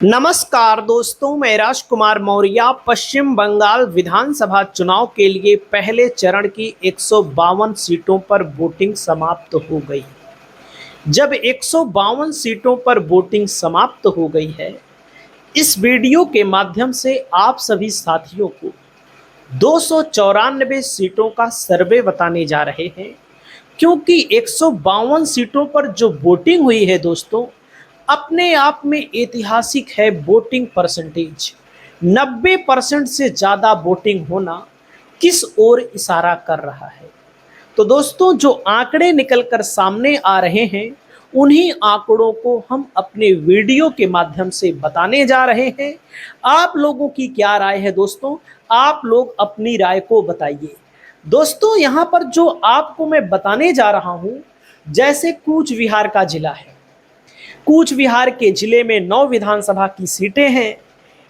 नमस्कार दोस्तों, मैं राजकुमार मौर्य पश्चिम बंगाल विधानसभा चुनाव के लिए पहले चरण की 152 सीटों पर वोटिंग समाप्त हो गई। जब 152 सीटों पर वोटिंग समाप्त हो गई है, इस वीडियो के माध्यम से आप सभी साथियों को 294 सीटों का सर्वे बताने जा रहे हैं, क्योंकि 152 सीटों पर जो वोटिंग हुई है दोस्तों, अपने आप में ऐतिहासिक है। वोटिंग परसेंटेज 90% से ज़्यादा वोटिंग होना किस ओर इशारा कर रहा है? तो दोस्तों, जो आंकड़े निकल कर सामने आ रहे हैं, उन्हीं आंकड़ों को हम अपने वीडियो के माध्यम से बताने जा रहे हैं। आप लोगों की क्या राय है दोस्तों? आप लोग अपनी राय को बताइए। दोस्तों, यहाँ पर जो आपको मैं बताने जा रहा हूँ, जैसे कूच बिहार का जिला है। कूच बिहार के जिले में 9 विधानसभा की सीटें हैं।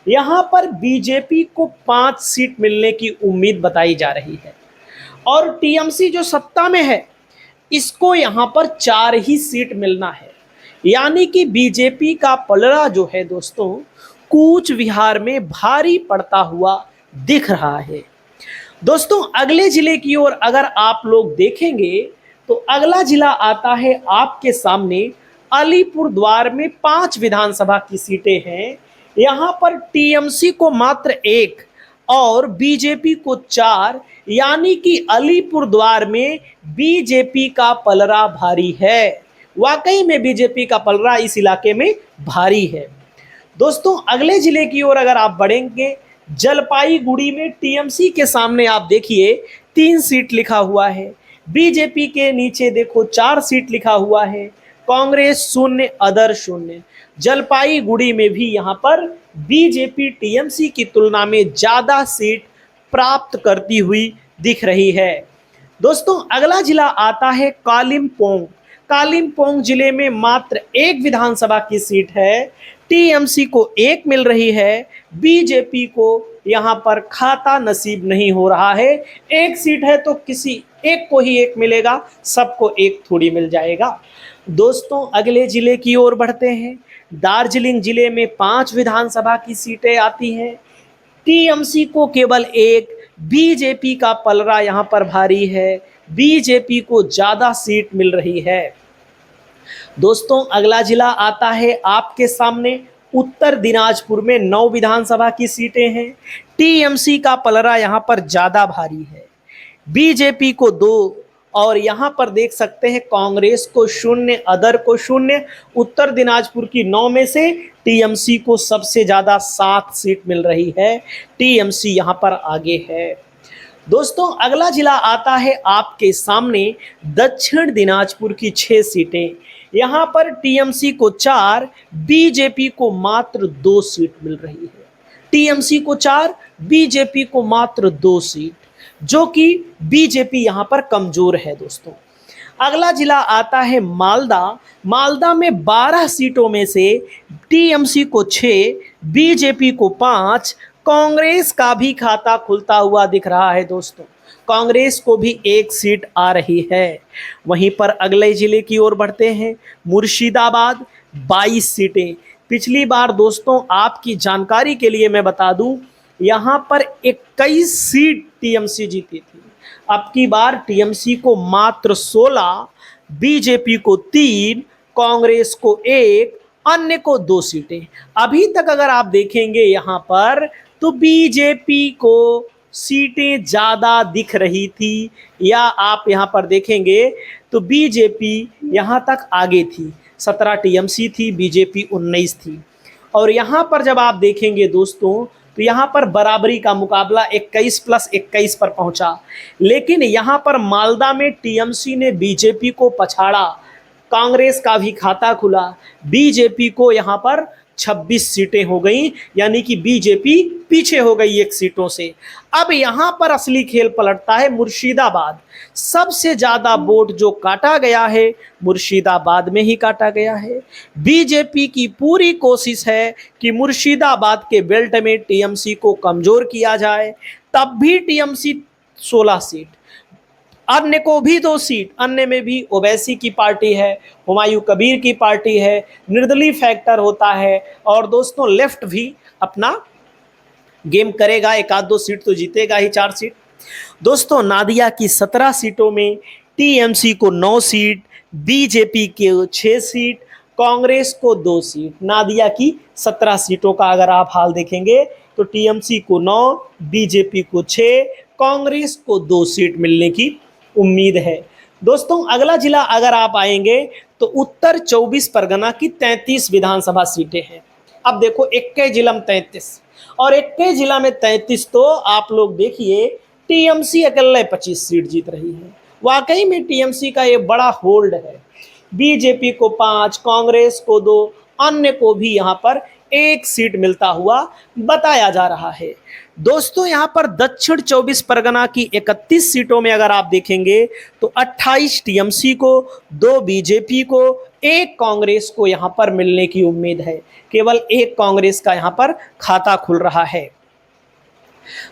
यहाँ पर बीजेपी को 5 सीट मिलने की उम्मीद बताई जा रही है, और टीएमसी जो सत्ता में है, इसको यहाँ पर 4 ही सीट मिलना है। यानी कि बीजेपी का पलड़ा जो है दोस्तों, कूच बिहार में भारी पड़ता हुआ दिख रहा है। दोस्तों, अगले जिले की ओर अगर आप लोग देखेंगे, तो अगला जिला आता है आपके सामने अलीपुर द्वार में। 5 विधानसभा की सीटें हैं। यहाँ पर टीएमसी को मात्र 1 और बीजेपी को 4, यानी कि अलीपुर द्वार में बीजेपी का पलड़ा भारी है। वाकई में बीजेपी का पलड़ा इस इलाके में भारी है। दोस्तों, अगले जिले की ओर अगर आप बढ़ेंगे, जलपाईगुड़ी में टीएमसी के सामने आप देखिए 3 सीट लिखा हुआ है। बीजेपी के नीचे देखो 4 सीट लिखा हुआ है। कांग्रेस 0, अदर 0। जलपाईगुड़ी में भी यहाँ पर बीजेपी टीएमसी की तुलना में ज़्यादा सीट प्राप्त करती हुई दिख रही है। दोस्तों, अगला जिला आता है कालिम्पोंग। कालिम्पोंग जिले में मात्र 1 विधानसभा की सीट है। टीएमसी को 1 मिल रही है। बीजेपी को यहाँ पर खाता नसीब नहीं हो रहा है। 1 सीट है तो किसी एक को ही 1 मिलेगा, सबको 1 थोड़ी मिल जाएगा। दोस्तों, अगले जिले की ओर बढ़ते हैं। दार्जिलिंग जिले में 5 विधानसभा की सीटें आती हैं। टीएमसी को केवल 1। बीजेपी का पलड़ा यहाँ पर भारी है। बीजेपी को ज़्यादा सीट मिल रही है। दोस्तों, अगला जिला आता है आपके सामने उत्तर दिनाजपुर में। 9 विधानसभा की सीटें हैं। टीएमसी का पलड़ा यहाँ पर ज़्यादा भारी है। बीजेपी को 2, और यहाँ पर देख सकते हैं कांग्रेस को 0, अदर को 0। उत्तर दिनाजपुर की 9 में से टीएमसी को सबसे ज़्यादा 7 सीट मिल रही है। टीएमसी यहाँ पर आगे है। दोस्तों, अगला जिला आता है आपके सामने दक्षिण दिनाजपुर की 6 सीटें। यहाँ पर टीएमसी को 4, बीजेपी को मात्र 2 सीट मिल रही है। टीएमसी को 4, बीजेपी को मात्र 2 सीट, जो कि बीजेपी यहाँ पर कमजोर है। दोस्तों, अगला जिला आता है मालदा। मालदा में 12 सीटों में से टीएमसी को 6, बीजेपी को 5। कांग्रेस का भी खाता खुलता हुआ दिख रहा है। दोस्तों, कांग्रेस को भी 1 सीट आ रही है। वहीं पर अगले जिले की ओर बढ़ते हैं। मुर्शिदाबाद 22 सीटें। पिछली बार दोस्तों, आपकी जानकारी के लिए मैं बता दूं, यहाँ पर 21 सीट टीएमसी जीती थी। अब की बार टीएमसी को मात्र 16, बीजेपी को 3, कांग्रेस को 1, अन्य को 2 सीटें। अभी तक अगर आप देखेंगे यहाँ पर, तो बीजेपी को सीटें ज़्यादा दिख रही थी, या आप यहाँ पर देखेंगे तो बीजेपी यहाँ तक आगे थी। 17 टीएमसी थी, बीजेपी 19 थी। और यहाँ पर जब आप देखेंगे दोस्तों, तो यहाँ पर बराबरी का मुकाबला 21+21 पर पहुंचा। लेकिन यहाँ पर मालदा में टीएमसी ने बीजेपी को पछाड़ा। कांग्रेस का भी खाता खुला। बीजेपी को यहाँ पर 26 सीटें हो गई, यानी कि बीजेपी पीछे हो गई 1 सीटों से। अब यहाँ पर असली खेल पलटता है। मुर्शिदाबाद, सबसे ज़्यादा वोट जो काटा गया है, मुर्शिदाबाद में ही काटा गया है। बीजेपी की पूरी कोशिश है कि मुर्शिदाबाद के बेल्ट में टीएमसी को कमज़ोर किया जाए। तब भी टीएमसी 16 सीट, अन्य को भी 2 सीट, अन्य में भी ओवैसी की पार्टी है, हुमायूं कबीर की पार्टी है, निर्दलीय फैक्टर होता है, और दोस्तों लेफ्ट भी अपना गेम करेगा, एक आध 2 सीट तो जीतेगा ही, 4 सीट। दोस्तों नादिया की 17 सीटों में टीएमसी को 9 सीट, बीजेपी के 6 सीट, कांग्रेस को 2 सीट। नादिया की 17 सीटों का अगर आप हाल देखेंगे तो टीएमसी को 9, बीजेपी को 6, कांग्रेस को 2 सीट मिलने की उम्मीद है। दोस्तों अगला जिला अगर आप आएंगे तो उत्तर 24 परगना की 33 विधानसभा सीटें हैं। अब देखो 21 जिला में 33, और 21 जिला में 33 तो आप लोग देखिए टीएमसी अकेले 25 सीट जीत रही है। वाकई में टीएमसी का ये बड़ा होल्ड है। बीजेपी को 5, कांग्रेस को 2, अन्य को भी यहाँ पर 1 सीट मिलता हुआ बताया जा रहा है। दोस्तों यहाँ पर दक्षिण 24 परगना की 31 सीटों में अगर आप देखेंगे तो 28 टीएमसी को, 2 बीजेपी को, 1 कांग्रेस को यहाँ पर मिलने की उम्मीद है। केवल 1 कांग्रेस का यहाँ पर खाता खुल रहा है।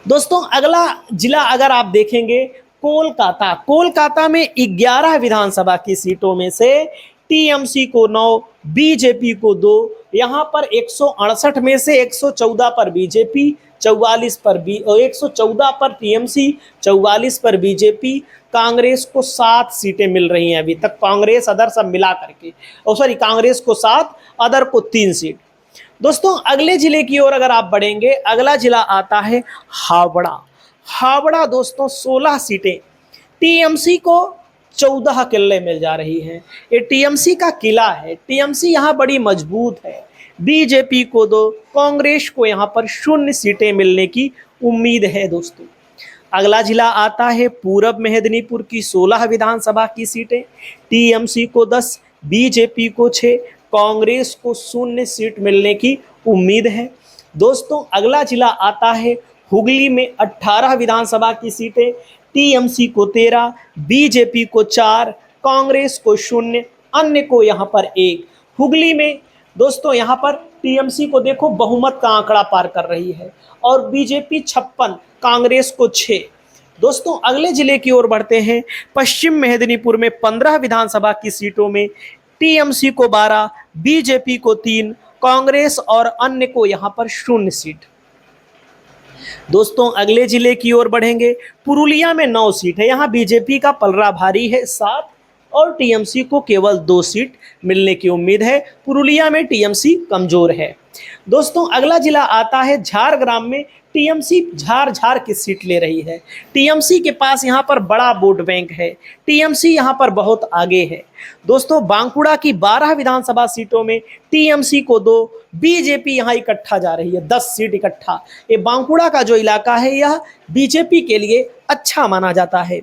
दोस्तों अगला जिला अगर आप देखेंगे कोलकाता, कोलकाता में 11 विधानसभा की सीटों में से टीएमसी को 9, बीजेपी को 2, यहाँ पर 168 में से 114 पर बीजेपी, 44 पर 114 पर टीएमसी, 44 पर बीजेपी। कांग्रेस को 7 सीटें मिल रही हैं अभी तक, कांग्रेस अदर सब मिला करके, कांग्रेस को 7, अदर को 3 सीट। दोस्तों अगले जिले की ओर अगर आप बढ़ेंगे, अगला जिला आता है हावड़ा। हावड़ा दोस्तों 16 सीटें, टीएमसी को 14 किले मिल जा रही हैं। ये टीएमसी का किला है, टीएमसी यहाँ बड़ी मजबूत है। बीजेपी को 2, कांग्रेस को यहाँ पर 0 सीटें मिलने की उम्मीद है। दोस्तों अगला जिला आता है पूरब मेदिनीपुर की 16 विधानसभा की सीटें, टीएमसी को 10, बीजेपी को 6, कांग्रेस को 0 सीट मिलने की उम्मीद है। दोस्तों अगला जिला आता है हुगली में 18 विधानसभा की सीटें, टीएमसी को 13, बीजेपी को 4, कांग्रेस को 0, अन्य को यहाँ पर 1। हुगली में दोस्तों यहाँ पर टीएमसी को देखो बहुमत का आंकड़ा पार कर रही है, और बीजेपी 56, कांग्रेस को 6। दोस्तों अगले जिले की ओर बढ़ते हैं। पश्चिम मेदिनीपुर में 15 विधानसभा की सीटों में टीएमसी को 12, बीजेपी को 3, कांग्रेस और अन्य को यहाँ पर 0 सीट। दोस्तों अगले जिले की ओर बढ़ेंगे। पुरुलिया में 9 सीट है, यहाँ बीजेपी का पलड़ा भारी है 7, और टीएमसी को केवल 2 सीट मिलने की उम्मीद है। पुरुलिया में टीएमसी कमजोर है। दोस्तों अगला जिला आता है झारग्राम में टीएमसी झार की सीट ले रही है। टीएमसी के पास यहाँ पर बड़ा वोट बैंक है, टीएमसी यहाँ पर बहुत आगे है। दोस्तों बांकुड़ा की 12 विधानसभा सीटों में टीएमसी को 2, बीजेपी यहाँ इकट्ठा जा रही है, 10 सीट इकट्ठा। ये बांकुड़ा का जो इलाका है यह बीजेपी के लिए अच्छा माना जाता है।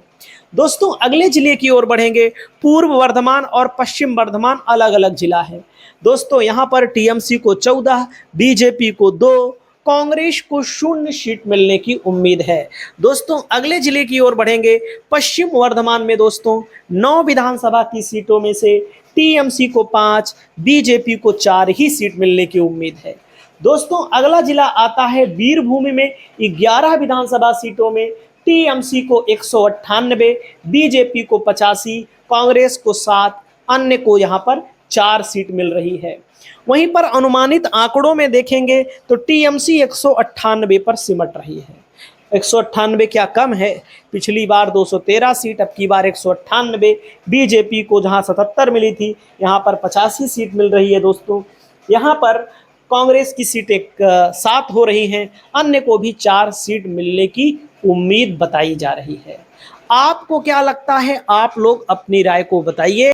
दोस्तों अगले जिले की ओर बढ़ेंगे। पूर्व वर्धमान और पश्चिम वर्धमान अलग अलग जिला है। दोस्तों यहाँ पर टीएमसी को 14, बीजेपी को 2, कांग्रेस को 0 सीट मिलने की उम्मीद है। दोस्तों अगले जिले की ओर बढ़ेंगे। पश्चिम वर्धमान में दोस्तों 9 विधानसभा की सीटों में से टीएमसी को 5, बीजेपी को 4 ही सीट मिलने की उम्मीद है। दोस्तों अगला जिला आता है वीरभूमि में 11 विधानसभा सीटों में टीएमसी को 198, बीजेपी को 85, कांग्रेस को 7, अन्य को यहाँ पर 4 सीट मिल रही है। वहीं पर अनुमानित आंकड़ों में देखेंगे तो टीएमसी 198 पर सिमट रही है। 198 क्या कम है? पिछली बार 213 सीट, अब की बार 198। बीजेपी को जहां 77 मिली थी, यहाँ पर 85 सीट मिल रही है। दोस्तों यहाँ पर कांग्रेस की सीटें 7 हो रही हैं, अन्य को भी 4 सीट मिलने की उम्मीद बताई जा रही है। आपको क्या लगता है? आप लोग अपनी राय को बताइए।